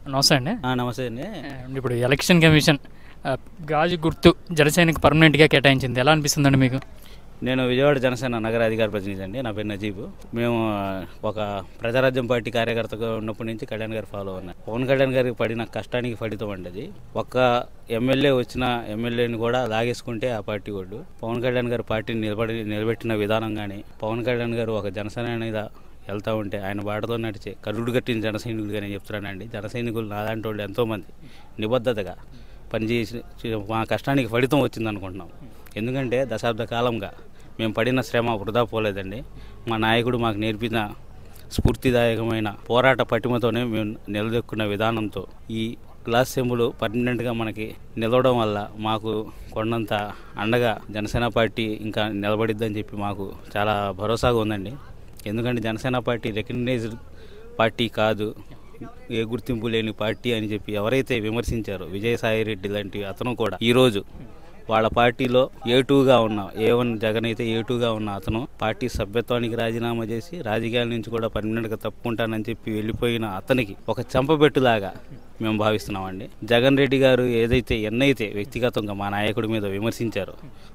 నమస్తే అండి. నమస్తే అండి. ఇప్పుడు ఎలక్షన్ కమిషన్ గాజు గుర్తు జనసేనకి పర్మనెంట్గా కేటాయించింది, ఎలా అనిపిస్తుందండి మీకు? నేను విజయవాడ జనసేన నగర అధికార ప్రతినిధి అండి. నా పేరు నజీబు. మేము ఒక ప్రజారాజ్యం పార్టీ కార్యకర్తగా ఉన్నప్పటి నుంచి కళ్యాణ్ గారు ఫాలో ఉన్నాం. పవన్ కళ్యాణ్ గారికి పడిన కష్టానికి ఫలితం అండి అది. ఒక్క ఎమ్మెల్యే వచ్చిన ఎమ్మెల్యేని కూడా లాగేసుకుంటే ఆ పార్టీ వాళ్ళు పవన్ కళ్యాణ్ గారు పార్టీని నిలబెట్టిన విధానం కానీ, పవన్ కళ్యాణ్ గారు ఒక జనసేన మీద వెళ్తూ ఉంటే ఆయన బాటతో నడిచే కరుడు కట్టిన జన సైనికులుగా నేను చెప్తున్నానండి. జన సైనికులు నాలాంటి వాళ్ళు ఎంతోమంది నిబద్ధతగా పనిచేసి మా కష్టానికి ఫలితం వచ్చింది అనుకుంటున్నాం. ఎందుకంటే దశాబ్ద కాలంగా మేము పడిన శ్రమ వృధా పోలేదండి. మా నాయకుడు మాకు నేర్పిన స్ఫూర్తిదాయకమైన పోరాట పటిమతోనే మేము నిలదొక్కున్న విధానంతో ఈ గ్లాస్ సెంబులు పర్మనెంట్గా మనకి నిలవడం వల్ల మాకు కొండంత అండగా జనసేన పార్టీ ఇంకా నిలబడిద్దని చెప్పి మాకు చాలా భరోసాగా ఉందండి. ఎందుకంటే జనసేన పార్టీ రికగ్నైజ్డ్ పార్టీ కాదు, ఏ గుర్తింపు లేని పార్టీ అని చెప్పి ఎవరైతే విమర్శించారో విజయసాయి రెడ్డి లాంటి అతను కూడా ఈరోజు వాళ్ళ పార్టీలో A2గా ఉన్న A1 జగన్ అయితే A2గా ఉన్న అతను పార్టీ సభ్యత్వానికి రాజీనామా చేసి రాజకీయాల నుంచి కూడా పర్మనెంట్గా తప్పుకుంటానని చెప్పి వెళ్ళిపోయిన అతనికి ఒక చెంపబెట్టులాగా మేము భావిస్తున్నామండి. జగన్ రెడ్డి గారు ఏదైతే ఎన్నైతే వ్యక్తిగతంగా మా నాయకుడి మీద విమర్శించారో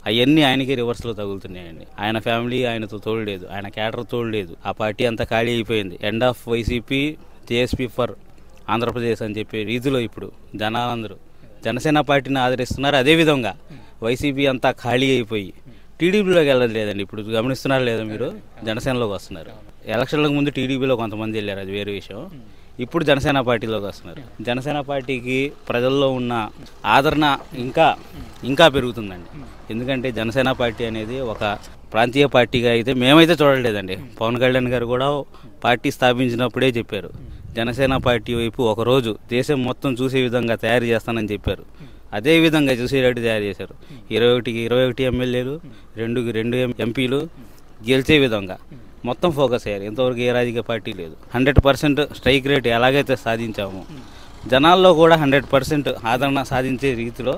అవన్నీ ఆయనకి రివర్స్లో తగులుతున్నాయండి. ఆయన ఫ్యామిలీ ఆయనతో తోడలేదు, ఆయన క్యాడర్ తోడలేదు, ఆ పార్టీ అంతా ఖాళీ అయిపోయింది. End of YCP JSP for Andhra Pradesh అని చెప్పే రీతిలో ఇప్పుడు జనాలందరూ జనసేన పార్టీని ఆదరిస్తున్నారు. అదేవిధంగా వైసీపీ అంతా ఖాళీ అయిపోయి టీడీపీలోకి వెళ్ళలేదండి. ఇప్పుడు గమనిస్తున్నారు లేదా మీరు? జనసేనలోకి వస్తున్నారు. ఎలక్షన్లకు ముందు టీడీపీలో కొంతమంది వెళ్ళారు, అది వేరే విషయం. ఇప్పుడు జనసేన పార్టీలోకి వస్తున్నారు. జనసేన పార్టీకి ప్రజల్లో ఉన్న ఆదరణ ఇంకా పెరుగుతుందండి. ఎందుకంటే జనసేన పార్టీ అనేది ఒక ప్రాంతీయ పార్టీగా అయితే మేమైతే చూడలేదండి. పవన్ కళ్యాణ్ గారు కూడా పార్టీ స్థాపించినప్పుడే చెప్పారు, జనసేన పార్టీ వైపు ఒకరోజు దేశం మొత్తం చూసే విధంగా తయారు చేస్తానని చెప్పారు. అదే విధంగా చూసేటట్టు తయారు చేశారు. 21 ఎమ్మెల్యేలు, 2 ఎంపీలు గెలిచే విధంగా మొత్తం ఫోకస్ అయ్యారు. ఇంతవరకు ఏ రాజకీయ పార్టీ లేదు. 100% స్ట్రైక్ రేట్ ఎలాగైతే సాధించామో జనాల్లో కూడా 100% ఆదరణ సాధించే రీతిలో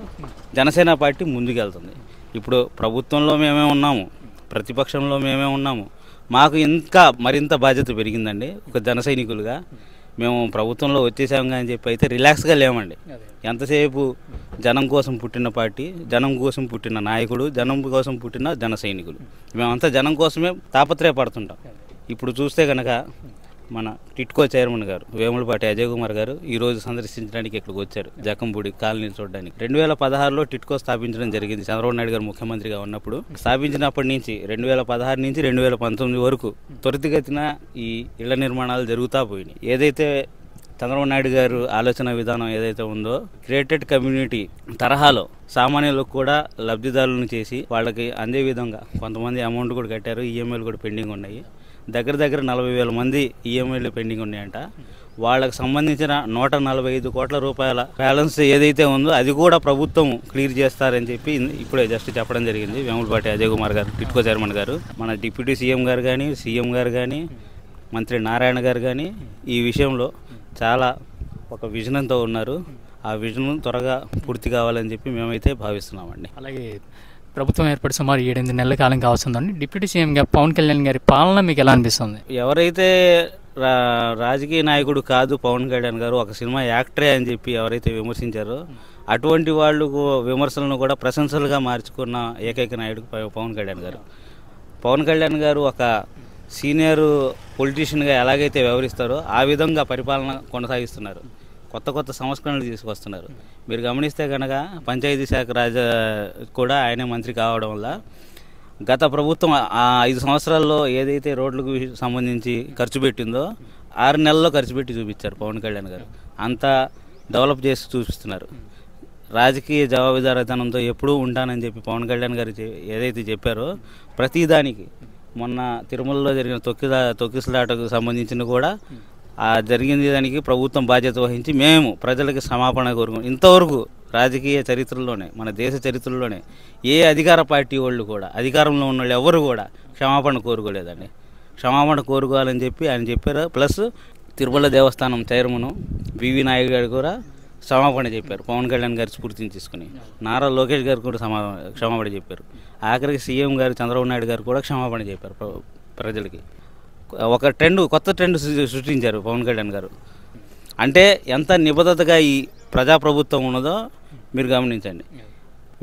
జనసేన పార్టీ ముందుకెళ్తుంది. ఇప్పుడు ప్రభుత్వంలో మేమే ఉన్నాము, ప్రతిపక్షంలో మేమే ఉన్నాము. మాకు ఇంకా మరింత బాధ్యత పెరిగిందండి. ఒక జన సైనికులుగా మేము ప్రభుత్వంలో వచ్చేసాము అని చెప్పి అయితే రిలాక్స్గా లేమండి. ఎంతసేపు జనం కోసం పుట్టిన పార్టీ, జనం కోసం పుట్టిన నాయకుడు, జనం కోసం పుట్టిన జన సైనికులు, మేమంతా జనం కోసమే తాపత్రయపడుతుంటాం. ఇప్పుడు చూస్తే కనుక మన టిట్కో చైర్మన్ గారు వేములపాటి అజయ్ కుమార్ గారు ఈరోజు సందర్శించడానికి ఇక్కడికి వచ్చారు, జకంపూడి కాలనీ చూడడానికి. 2016లో టిట్కో స్థాపించడం జరిగింది. చంద్రబాబు నాయుడు గారు ముఖ్యమంత్రిగా ఉన్నప్పుడు స్థాపించినప్పటి నుంచి 2016 నుంచి 2019 వరకు త్వరితగతిన ఈ ఇళ్ల నిర్మాణాలు జరుగుతూ పోయినాయి. ఏదైతే చంద్రబాబు నాయుడు గారు ఆలోచన విధానం ఏదైతే ఉందో క్రియేటెడ్ కమ్యూనిటీ తరహాలో సామాన్యులకు కూడా లబ్ధిదారులను చేసి వాళ్ళకి అందే విధంగా కొంతమంది అమౌంట్ కూడా కట్టారు. ఈఎంఐలు కూడా పెండింగ్ ఉన్నాయి. దగ్గర 40,000 మంది ఈఎంఐలు పెండింగ్ ఉన్నాయంట. వాళ్ళకు సంబంధించిన 145 కోట్ల రూపాయల బ్యాలెన్స్ ఏదైతే ఉందో అది కూడా ప్రభుత్వం క్లియర్ చేస్తారని చెప్పి ఇప్పుడే జస్ట్ చెప్పడం జరిగింది వేములపాటి అజయ్ కుమార్ గారు, టిట్కో చైర్మన్ గారు. మన డిప్యూటీ సీఎం గారు కానీ, సీఎం గారు కానీ, మంత్రి నారాయణ గారు కానీ ఈ విషయంలో చాలా ఒక విజనంతో ఉన్నారు. ఆ విజన్ త్వరగా పూర్తి కావాలని చెప్పి మేమైతే భావిస్తున్నామండి. అలాగే ప్రభుత్వం ఏర్పడి సుమారు 7-8 నెలల కాలం కావస్తుందండి. డిప్యూటీ సీఎంగా పవన్ కళ్యాణ్ గారి పాలన మీకు ఎలా అనిపిస్తుంది? ఎవరైతే రాజకీయ నాయకుడు కాదు పవన్ కళ్యాణ్ గారు, ఒక సినిమా యాక్టరే అని చెప్పి ఎవరైతే విమర్శించారో అటువంటి వాళ్ళు విమర్శలను కూడా ప్రశంసలుగా మార్చుకున్న ఏకైక నాయుడు పవన్ కళ్యాణ్ గారు. పవన్ కళ్యాణ్ గారు ఒక సీనియర్ పొలిటీషియన్గా ఎలాగైతే వ్యవహరిస్తారో ఆ విధంగా పరిపాలన కొనసాగిస్తున్నారు. కొత్త సంస్కరణలు తీసుకొస్తున్నారు. మీరు గమనిస్తే కనుక పంచాయతీ శాఖ కూడా ఆయనే మంత్రి కావడం వల్ల గత ప్రభుత్వం ఆ 5 సంవత్సరాల్లో ఏదైతే రోడ్లకు సంబంధించి ఖర్చు పెట్టిందో 6 నెలల్లో ఖర్చు పెట్టి చూపించారు పవన్ కళ్యాణ్ గారు. అంతా డెవలప్ చేసి చూపిస్తున్నారు. రాజకీయ జవాబుదారీతనంతో ఎప్పుడూ ఉంటానని చెప్పి పవన్ కళ్యాణ్ గారు ఏదైతే చెప్పారో ప్రతిదానికి మొన్న తిరుమలలో జరిగిన తొక్కిసలాటకు సంబంధించిన కూడా జరిగింది దానికి ప్రభుత్వం బాధ్యత వహించి మేము ప్రజలకి క్షమాపణ కోరుకున్నాం. ఇంతవరకు రాజకీయ చరిత్రలోనే, మన దేశ చరిత్రలోనే ఏ అధికార పార్టీ వాళ్ళు కూడా, అధికారంలో ఉన్న వాళ్ళు ఎవరు కూడా క్షమాపణ కోరుకోలేదండి. క్షమాపణ కోరుకోవాలని చెప్పి ఆయన చెప్పారు. ప్లస్ తిరుమల దేవస్థానం చైర్మన్ వివి నాయుడు గారు కూడా క్షమాపణ చెప్పారు, పవన్ కళ్యాణ్ గారి స్ఫూర్తిని తీసుకుని. నారా లోకేష్ గారు కూడా క్షమాపణ చెప్పారు. ఆఖరికి సీఎం గారు చంద్రబాబు నాయుడు గారు కూడా క్షమాపణ చెప్పారు ప్రజలకి. ఒక కొత్త ట్రెండ్ సృష్టించారు పవన్ కళ్యాణ్ గారు. అంటే ఎంత నిబద్ధతగా ఈ ప్రజాప్రభుత్వం ఉన్నదో మీరు గమనించండి.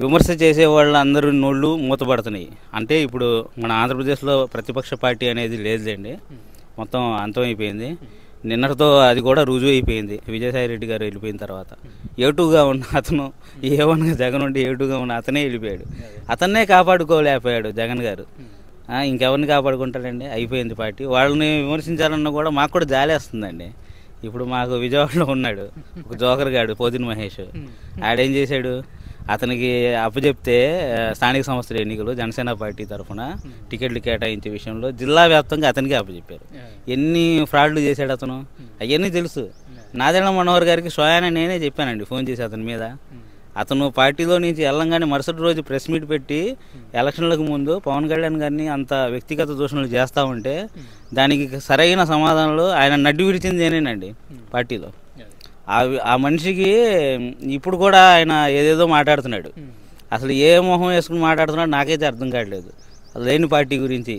విమర్శ చేసే వాళ్ళందరూ నోళ్ళు మూతపడుతున్నాయి. అంటే ఇప్పుడు మన ఆంధ్రప్రదేశ్లో ప్రతిపక్ష పార్టీ అనేది లేదులేండి, మొత్తం అంతమైపోయింది. నిన్నటితో అది కూడా రుజువు అయిపోయింది. విజయసాయి రెడ్డి గారు వెళ్ళిపోయిన తర్వాత ఏటుగా ఉన్న అతను, ఏవన్గా జగన్ ఉండి ఏటుగా ఉన్న అతనే వెళ్ళిపోయాడు. అతన్నే కాపాడుకోలేకపోయాడు జగన్ గారు. ఇంకెవరిని కాపాడుకుంటాడండి? అయిపోయింది పార్టీ. వాళ్ళని విమర్శించాలన్నా కూడా మాకు కూడా జాలేస్తుందండి. ఇప్పుడు మాకు విజయవాడలో ఉన్నాడు ఒక జోకర్ గాడు, పోతిన మహేష్. ఆడేం చేశాడు? అతనికి అప్పచెప్తే స్థానిక సంస్థల ఎన్నికలు జనసేన పార్టీ తరఫున టికెట్లు కేటాయించే విషయంలో జిల్లా వ్యాప్తంగా అతనికి అప్పచెప్పారు. ఎన్ని ఫ్రాడ్లు చేశాడు అతను, అవన్నీ తెలుసు. నాదెళ్ల మనోహర్ గారికి స్వయాన నేనే చెప్పానండి ఫోన్ చేసి అతని మీద. అతను పార్టీలో నుంచి వెళ్ళంగానే మరుసటి రోజు ప్రెస్ మీట్ పెట్టి ఎలక్షన్లకు ముందు పవన్ కళ్యాణ్ గారిని అంత వ్యక్తిగత దూషణలు చేస్తూ ఉంటే దానికి సరైన సమాధానాలు ఆయన నడ్డి విడిచింది నేనేనండి పార్టీలో. ఆ మనిషికి ఇప్పుడు కూడా ఆయన ఏదేదో మాట్లాడుతున్నాడు. అసలు ఏ మొహం వేసుకుని మాట్లాడుతున్నాడు నాకైతే అర్థం కావట్లేదు. లేని పార్టీ గురించి